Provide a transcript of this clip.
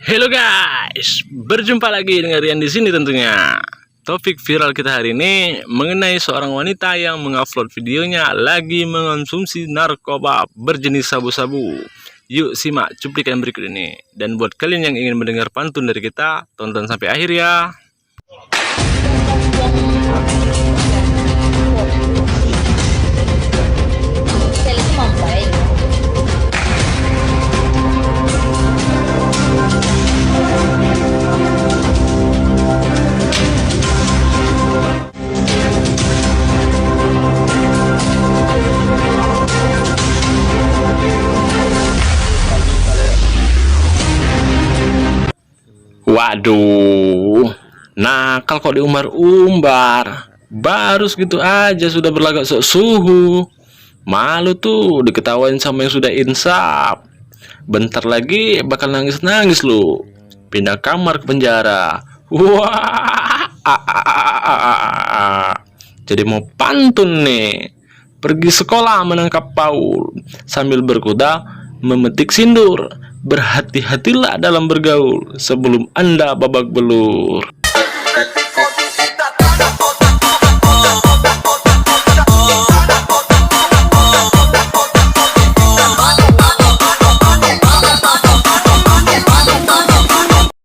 Halo guys, berjumpa lagi dengan Rian di sini tentunya. Topik viral kita hari ini mengenai seorang wanita yang mengupload videonya lagi mengonsumsi narkoba berjenis sabu-sabu. Yuk simak cuplikan berikut ini. Dan buat kalian yang ingin mendengar pantun dari kita, tonton sampai akhir ya. Waduh, nakal kok diumbar-umbar. Baru segitu aja sudah berlagak sok suhu. Malu tuh diketawain sama yang sudah insaf. Bentar lagi bakal nangis-nangis lu. Pindah kamar ke penjara. Wah, jadi mau pantun nih. Pergi sekolah menangkap Paul sambil berkuda memetik sindur. Berhati-hatilah dalam bergaul sebelum Anda babak belur.